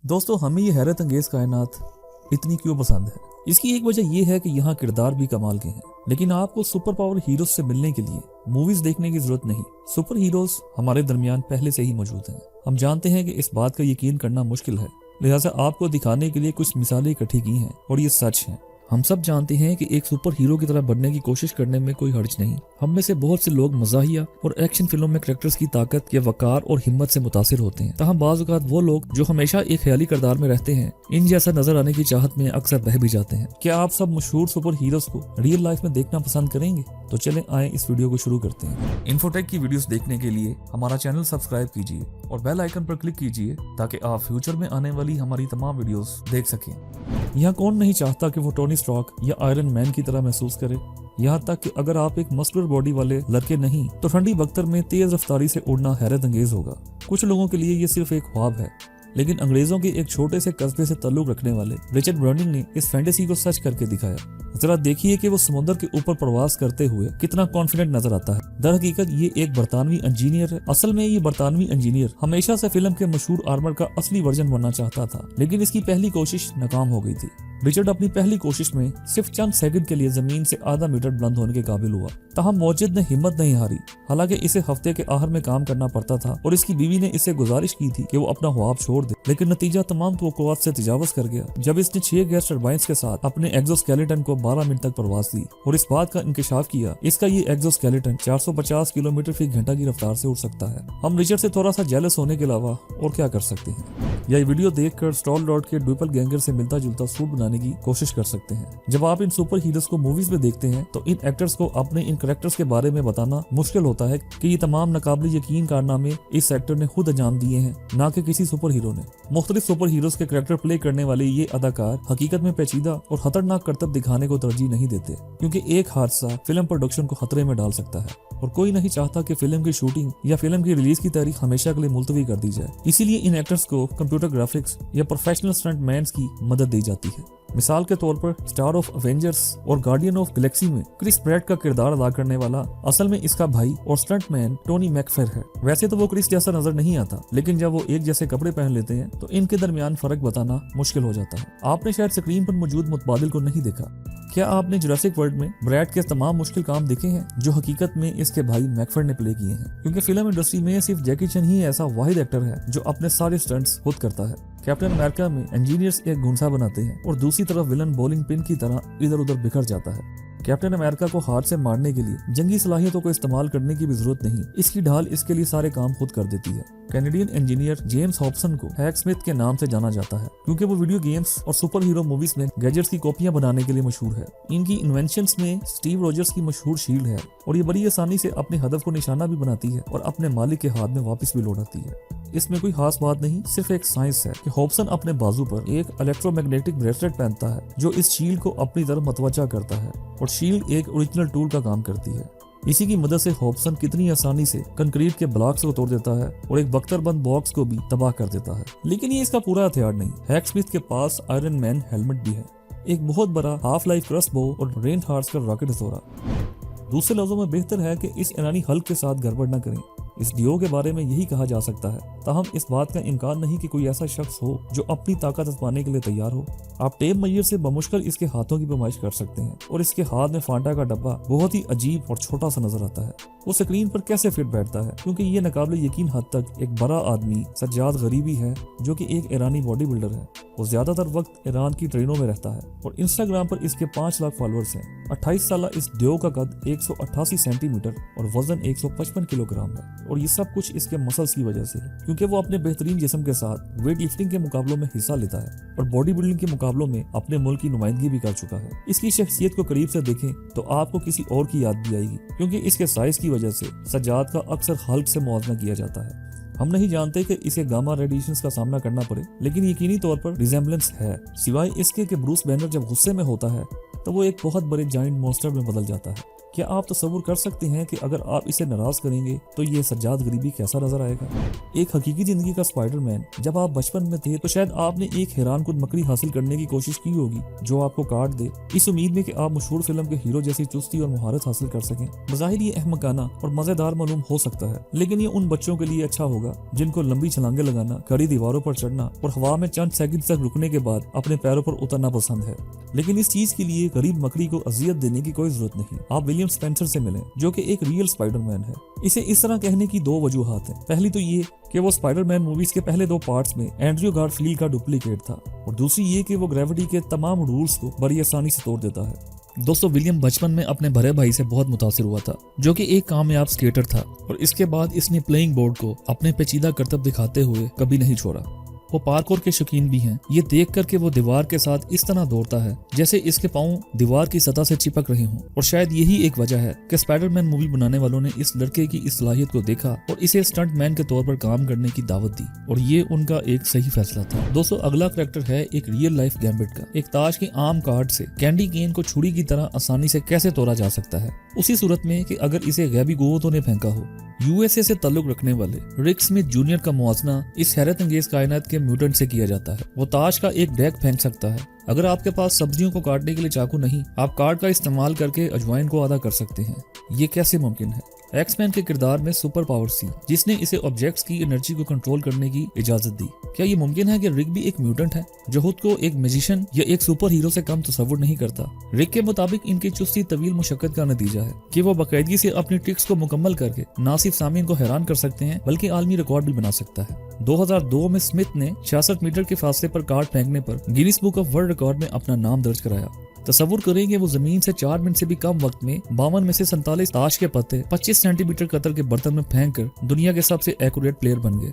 दोस्तों, हमें ये हैरत अंगेज कायनात इतनी क्यों पसंद है? इसकी एक वजह यह है कि यहाँ किरदार भी कमाल के हैं। लेकिन आपको सुपर पावर हीरोज से मिलने के लिए मूवीज देखने की जरूरत नहीं। सुपर हीरोज हमारे दरमियान पहले से ही मौजूद हैं। हम जानते हैं कि इस बात का यकीन करना मुश्किल है, लिहाजा आपको दिखाने के लिए कुछ मिसालें इकट्ठी की हैं और ये सच हैं। हम सब जानते हैं कि एक सुपर हीरो की तरह बनने की कोशिश करने में कोई हर्ज नहीं। हम में से बहुत से लोग मज़ाहिया और एक्शन फिल्मों में कैरेक्टर्स की ताकत या वकार और हिम्मत से मुतासिर होते हैं। तहम बाज़ औक़ात वो लोग जो हमेशा एक ख्याली किरदार में रहते हैं, इन जैसा नजर आने की चाहत में अक्सर बह भी जाते हैं। क्या आप सब मशहूर सुपर हीरोज को रियल लाइफ में देखना पसंद करेंगे? तो चलें आए इस वीडियो को शुरू करते हैं। इन्फोटेक की वीडियोस देखने के लिए हमारा चैनल सब्सक्राइब कीजिए और बेल आइकन पर क्लिक कीजिए ताकि आप फ्यूचर में आने वाली हमारी तमाम वीडियोस देख सकें। यहाँ कौन नहीं चाहता कि वो टोनी स्टार्क या आयरन मैन की तरह महसूस करे। यहाँ तक कि अगर आप एक मस्कुलर बॉडी वाले लड़के नहीं तो ठंडी बख्तर में तेज रफ्तारी से उड़ना हैरत अंगेज होगा। कुछ लोगों के लिए ये सिर्फ एक ख्वाब है, लेकिन अंग्रेजों के एक छोटे से कस्बे से ताल्लुक रखने वाले रिचर्ड ब्राउनिंग ने इस फैंटेसी को सच करके दिखाया। जरा देखिए कि वो समुद्र के ऊपर प्रवास करते हुए कितना कॉन्फिडेंट नजर आता है। दर हकीकत ये एक बरतानवी इंजीनियर है। असल में ये बरतानवी इंजीनियर हमेशा से फिल्म के मशहूर आर्मर का असली वर्जन बनना चाहता था, लेकिन इसकी पहली कोशिश नाकाम हो गई थी। रिचर्ड अपनी पहली कोशिश में सिर्फ चंद सेकंड के लिए जमीन से आधा मीटर बुलंद होने के काबिल हुआ। तहम मौजिद ने हिम्मत नहीं हारी। हालांकि इसे हफ्ते के आखिर में काम करना पड़ता था और इसकी बीवी ने इससे गुजारिश की थी कि वो अपना ख्वाब छोड़ दे, लेकिन नतीजा तमाम तवक्कुआत से तजावुज़ कर गया जब इसने 6 गैस टरबाइंस के साथ अपने एक्सोस्केलेटन को 12 मिनट तक परवाज दी और इस बात का इंकशाफ किया इसका ये एक्सोस्केलेटन 450 किलोमीटर फी घंटा की रफ्तार से उड़ सकता है। हम रिचर्ड से थोड़ा सा जेलस होने के अलावा और क्या कर सकते हैं? यह वीडियो देखकर स्टॉल डॉट के डुपल गैंगर से मिलता जुलता सूट बनाने की कोशिश कर सकते हैं। जब आप इन सुपर हीरोज को मूवीज में देखते हैं तो इन एक्टर्स को अपने इन कैरेक्टर्स के बारे में बताना मुश्किल होता है कि ये तमाम नाकाबिल यकीन कारनामे इस एक्टर ने खुद अंजाम दिए हैं, ना कि किसी सुपर हीरो ने। मुख्तलिफ सुपर हीरोज के कैरेक्टर प्ले करने वाले ये अदाकार हकीकत में पेचीदा और खतरनाक करतब दिखाने को तरजीह नहीं देते, क्योंकि एक हादसा फिल्म प्रोडक्शन को खतरे में डाल सकता है और कोई नहीं चाहता कि फिल्म की शूटिंग या फिल्म की रिलीज की तारीख हमेशा के लिए मुलतवी कर दी जाए। इसीलिए इन एक्टर्स को कंप्यूटर ग्राफिक्स या प्रोफेशनल स्टंट मैन्स की मदद दी जाती है। मिसाल के तौर पर स्टार ऑफ अवेंजर्स और गार्डियन ऑफ गैलेक्सी में क्रिस प्रैट का किरदार अदा करने वाला असल में इसका भाई और स्टंट मैन टोनी मैकफेर है। वैसे तो वो क्रिस जैसा नजर नहीं आता, लेकिन जब वो एक जैसे कपड़े पहन लेते हैं तो इनके दरमियान फर्क बताना मुश्किल हो जाता है। आपने शायद स्क्रीन पर मौजूद मुतबादिल को नहीं देखा। क्या आपने जुरासिक वर्ल्ड में ब्रैड के तमाम मुश्किल काम देखे हैं जो हकीकत में इसके भाई मैकफेर ने प्ले किए हैं? क्योंकि फिल्म इंडस्ट्री में सिर्फ जैकी चैन ही ऐसा वाहिद एक्टर है जो अपने सारे स्टंट्स खुद करता है। कैप्टन अमेरिका में इंजीनियर्स एक घुंसा बनाते हैं और दूसरी तरफ विलन बॉलिंग पिन की तरह इधर उधर बिखर जाता है। कैप्टन अमेरिका को हाथ से मारने के लिए जंगी सलाहियतों को इस्तेमाल करने की भी जरूरत नहीं, इसकी ढाल इसके लिए सारे काम खुद कर देती है। कैनेडियन इंजीनियर जेम्स हॉब्सन को हैक स्मिथ के नाम से जाना जाता है क्योंकि वो वीडियो गेम्स और सुपर हीरो मूवीज में गैजेट्स की कॉपियां बनाने के लिए मशहूर है। इनकी इन्वेंशंस में स्टीव रॉजर्स की मशहूर शील्ड है और ये बड़ी आसानी से अपने हदफ को निशाना भी बनाती है और अपने मालिक के हाथ में वापस भी लौटाती है। इसमें कोई खास बात नहीं, सिर्फ एक साइंस है कि हॉब्सन अपने बाजू पर एक इलेक्ट्रोमैग्नेटिक ब्रेसलेट पहनता है जो इस शील्ड को अपनी तरफ मतवजा करता है और शील्ड एक ओरिजिनल टूल का काम करती है। इसी की मदद से हॉब्सन कितनी आसानी से कंक्रीट के ब्लॉक्स को तोड़ देता है और एक बख्तरबंद बॉक्स को भी तबाह कर देता है। लेकिन ये इसका पूरा हथियार नहीं। हैक स्मिथ के पास आयरन मैन हेलमेट भी है, एक बहुत बड़ा हाफ लाइफ क्रॉसबो और रेन हार्स का रॉकेट हथौड़ा। दूसरे लफ्जों में बेहतर है कि इस ईरानी हल्क के साथ गड़बड़ न करें। इस डियो के बारे में यही कहा जा सकता है, ताहम इस बात का इम्कान नहीं कि कोई ऐसा शख्स हो जो अपनी ताकत आजमाने के लिए तैयार हो। आप टेप मैयर से बमुश्किल इसके हाथों की पैमाइश कर सकते हैं और इसके हाथ में फांटा का डब्बा बहुत ही अजीब और छोटा सा नजर आता है। वो स्क्रीन पर कैसे फिट बैठता है, क्योंकि ये नाकाबिल यकीन हद तक एक बड़ा आदमी सज्जाद गरीबी है जो कि एक ईरानी बॉडी बिल्डर है। वो ज्यादातर वक्त ईरान की ट्रेनों में रहता है और इंस्टाग्राम पर इसके 5 लाख फॉलोअर्स हैं। 28 साल इस डियो का कद 188 सेंटीमीटर और वजन 155 किलोग्राम है और ये सब कुछ इसके मसल्स की वजह से है, क्योंकि वो अपने बेहतरीन जिस्म के साथ वेट लिफ्टिंग के मुकाबलों में हिस्सा लेता है और बॉडी बिल्डिंग के मुकाबलों में अपने मुल्क की नुमाइंदगी भी कर चुका है। इसकी शख्सियत को करीब से देखें तो आपको किसी और की याद भी आएगी, क्योंकि इसके साइज की वजह से सज्जाद का अक्सर हल्क से मुआवजा किया जाता है। हम नहीं जानते कि इसे गामा रेडिएशंस का सामना करना पड़े, लेकिन यकीनी तौर पर रिजेम्बलेंस है। सिवाय इसके कि ब्रूस बैनर जब गुस्से में होता है तो वो एक बहुत बड़े जायंट मॉन्स्टर में बदल जाता है। क्या आप तस्वुर कर सकते हैं कि अगर आप इसे नाराज करेंगे तो ये सज्जाद गरीबी कैसा नजर आएगा। एक हकीकी जिंदगी का स्पाइडरमैन, जब आप बचपन में थे तो शायद आपने एक हैरान कुन मकड़ी हासिल करने की कोशिश की होगी जो आपको काट दे, इस उम्मीद में कि आप मशहूर फिल्म के हीरो जैसी चुस्ती और महारत हासिल कर सकें। बज़ाहिर ये अहमकाना और मजेदार मालूम हो सकता है, लेकिन ये उन बच्चों के लिए अच्छा होगा जिनको लंबी छलांगे लगाना, खड़ी दीवारों पर चढ़ना और हवा में चंद सेकंड तक रुकने के बाद अपने पैरों पर उतरना पसंद है। लेकिन इस चीज के लिए गरीब मकड़ी को अजियत देने की कोई जरूरत नहीं। आप विलियम स्पेंसर से मिलें जो कि एक रियल स्पाइडरमैन है। इसे इस तरह कहने की दो वजूहात हैं। पहली तो ये कि वो स्पाइडरमैन मूवीज के पहले 2 पार्ट्स में एंड्रयू गारफील्ड का डुप्लीकेट था, और दूसरी ये कि वो ग्रेविटी के तमाम रूल्स को बड़ी आसानी से तोड़ देता है। दोस्तों, विलियम बचपन में अपने बड़े भाई से बहुत मुतासिर हुआ था जो कि एक कामयाब स्केटर था, और इसके बाद इसने प्लेइंग बोर्ड को अपने पेचीदा करतब दिखाते हुए कभी नहीं छोड़ा। वो पार्कोर के शौकीन भी हैं। ये देख कर के वो दीवार के साथ इस तरह दौड़ता है जैसे इसके पांव दीवार की सतह से चिपक रहे हों, और शायद यही एक वजह है कि स्पाइडरमैन मूवी बनाने वालों ने इस लड़के की इस सलाहियत को देखा और इसे स्टंट मैन के तौर पर काम करने की दावत दी, और ये उनका एक सही फैसला था। दोस्तों, अगला कैरेक्टर है एक रियल लाइफ गैम्बिट का। एक ताश के आम कार्ड से कैंडी केन को छुरी की तरह आसानी से कैसे तोड़ा जा सकता है, उसी सूरत में कि अगर इसे गैबी गोवतों ने फेंका हो। यूएसए से ताल्लुक रखने वाले रिक स्मिथ जूनियर का मुआवजना इस हैरत अंगेज कायनात के म्यूटेंट से किया जाता है। वो ताश का एक डेक फेंक सकता है। अगर आपके पास सब्जियों को काटने के लिए चाकू नहीं, आप कार्ड का इस्तेमाल करके अजवाइन को आधा कर सकते हैं। ये कैसे मुमकिन है। एक्समैन के किरदार में सुपर पावर थी जिसने इसे ऑब्जेक्ट्स की एनर्जी को कंट्रोल करने की इजाजत दी। क्या ये मुमकिन है कि रिक भी एक म्यूटेंट है जो खुद को एक मैजिशियन या एक सुपर हीरो से कम तस्वुर नहीं करता। रिक के मुताबिक इनकी चुस्ती तवील मुशक्कत का नतीजा है कि वो बाकायदगी से अपनी ट्रिक्स को मुकम्मल करके न सिर्फ सामीन को हैरान कर सकते हैं बल्कि आलमी रिकॉर्ड भी बना सकता है। 2002 में स्मिथ ने 66 मीटर के फासले पर कार्ड फेंकने पर Guinness book of world record में अपना नाम दर्ज कराया। तस्वुर करेंगे वो जमीन से 4 मिनट से भी कम वक्त में 52 में से 47 ताश के पत्ते 25 सेंटीमीटर कतर के बर्तन में फेंक कर दुनिया के सबसे एक्यूरेट प्लेयर बन गए।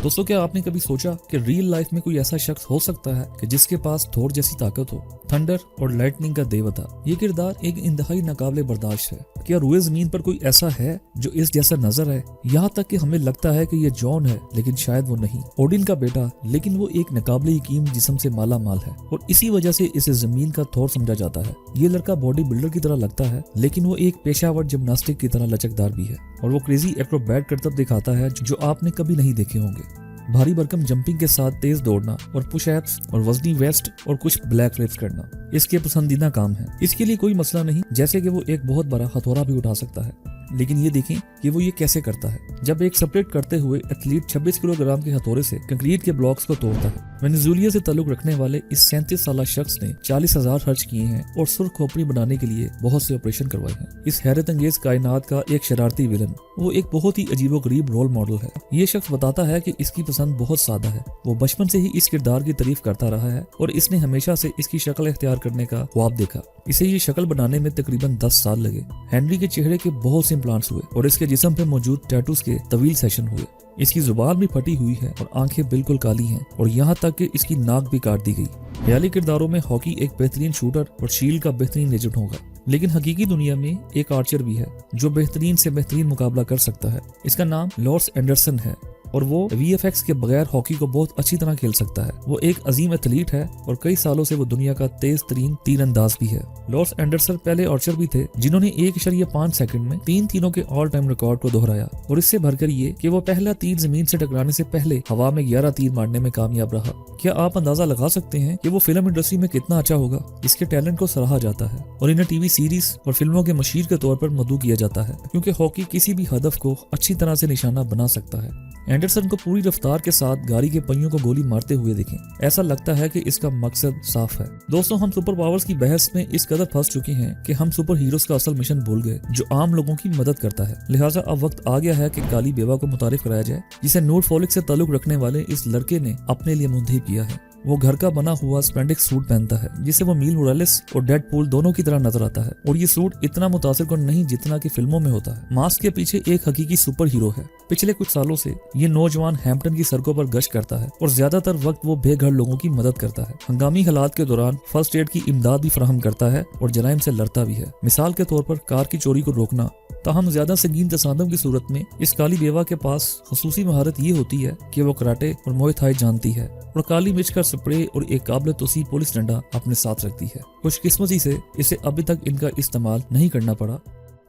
दोस्तों, क्या आपने कभी सोचा कि रियल लाइफ में कोई ऐसा शख्स हो सकता है कि जिसके पास थोर जैसी ताकत हो, थंडर और लाइटनिंग का देवता। ये किरदार एक इंतहाई नाकाबिले बर्दाश्त है। क्या रूए जमीन पर कोई ऐसा है जो इस जैसा नजर आए? यहाँ तक कि हमें लगता है कि ये जॉन है, लेकिन शायद वो नहीं। ओडिन का बेटा, लेकिन वो एक नाकाबिले यकीन जिस्म से माला माल है, और इसी वजह से इसे जमीन का थोर समझा जाता है। ये लड़का बॉडी बिल्डर की तरह लगता है, लेकिन वो एक पेशावर जिम्नास्टिक की तरह लचकदार भी है, और वो क्रेजी एक्रोबैट करतब दिखाता है जो आपने कभी नहीं देखे होंगे। भारी भरकम जंपिंग के साथ तेज दौड़ना और पुश एप्स और वजनी वेस्ट और कुछ ब्लैक फ्लिप्स करना इसके पसंदीदा काम है। इसके लिए कोई मसला नहीं, जैसे कि वो एक बहुत बड़ा हथौड़ा भी उठा सकता है। लेकिन ये देखें कि वो ये कैसे करता है। जब एक स्प्लिट करते हुए एथलीट 26 किलोग्राम के हथौड़े से कंक्रीट के ब्लॉक्स को तोड़ता है। वेनेजुएला से ताल्लुक रखने वाले इस 37 साल शख्स ने 40,000 खर्च किए हैं और सुर्ख खोपड़ी बनाने के लिए बहुत से ऑपरेशन करवाए हैं। इस हैरत अंगेज कायनात का एक शरारती विलन, वो एक बहुत ही अजीबोगरीब रोल मॉडल है। ये शख्स बताता है कि इसकी पसंद बहुत सादा है। वो बचपन से ही इस किरदार की तारीफ करता रहा है और इसने हमेशा से इसकी शक्ल इख्तियार करने का ख्वाब देखा। इसे ये शक्ल बनाने में तकरीबन 10 साल लगे। हेनरी के चेहरे के बहुत से इम्प्लांट्स हुए और इसके जिस्म पे मौजूद टैटूज के तवील सेशन हुए। इसकी जुबान भी फटी हुई है और आंखें बिल्कुल काली हैं, और यहाँ तक कि इसकी नाक भी काट दी गई। ख्याली किरदारों में हॉकी एक बेहतरीन शूटर और शील्ड का बेहतरीन एजेंट होगा, लेकिन हकीकी दुनिया में एक आर्चर भी है जो बेहतरीन से बेहतरीन मुकाबला कर सकता है। इसका नाम लॉर्स एंडरसन है और वो VFX के बगैर हॉकी को बहुत अच्छी तरह खेल सकता है। वो एक अजीम एथलीट है और कई सालों से वो दुनिया का तेज तरीन तीरंदाज भी है। लॉर्स एंडरसन पहले आर्चर भी थे जिन्होंने 1.5 सेकंड में 3 तीरों के ऑल टाइम रिकॉर्ड को दोहराया, और इससे भरकर ये कि वो पहला तीर जमीन से टकराने से पहले हवा में 11 तीर मारने में कामयाब रहा। क्या आप अंदाजा लगा सकते हैं कि वो फिल्म इंडस्ट्री में कितना अच्छा होगा? इसके टैलेंट को सराहा जाता है और इन्हें टीवी सीरीज और फिल्मों के मशीर के तौर पर मदऊ किया जाता है, क्योंकि हॉकी किसी भी हदफ को अच्छी तरह से निशाना बना सकता है। एंडरसन को पूरी रफ्तार के साथ गाड़ी के पहियों को गोली मारते हुए देखें, ऐसा लगता है कि इसका मकसद साफ है। दोस्तों, हम सुपर पावर्स की बहस में इस कदर फंस चुके हैं कि हम सुपर हीरोज का असल मिशन भूल गए जो आम लोगों की मदद करता है। लिहाजा अब वक्त आ गया है कि काली बेवा को मुतारिफ कराया जाए, जिसे नोटफॉलिक से ताल्लुक रखने वाले इस लड़के ने अपने लिए मुंतखब किया है। वो घर का बना हुआ स्पेंडिक्स सूट पहनता है जिसे वो मील मोरालेस और डेडपूल दोनों की तरह नजर आता है, और ये सूट इतना मुतासिर कुन नहीं जितना कि फिल्मों में होता है। मास्क के पीछे एक हकीकी सुपर हीरो है। पिछले कुछ सालों से ये नौजवान हैम्पटन की सड़कों पर गश्त करता है और ज्यादातर वक्त वो बेघर लोगों की मदद करता है। हंगामी हालात के दौरान फर्स्ट एड की इमदाद भी फराहम करता है और जराइम से लड़ता भी है। मिसाल के तौर पर कार की चोरी को रोकना। ताहम ज्यादा संगीन तसादम की सूरत में इस काली बेवा के पास खसूसी महारत ये होती है कि वो कराटे और मुए थाई जानती है और काली मिर्च का स्प्रे और एक काबिल तोसी पुलिस डंडा अपने साथ रखती है। खुशकिस्मती से इसे अभी तक इनका इस्तेमाल नहीं करना पड़ा।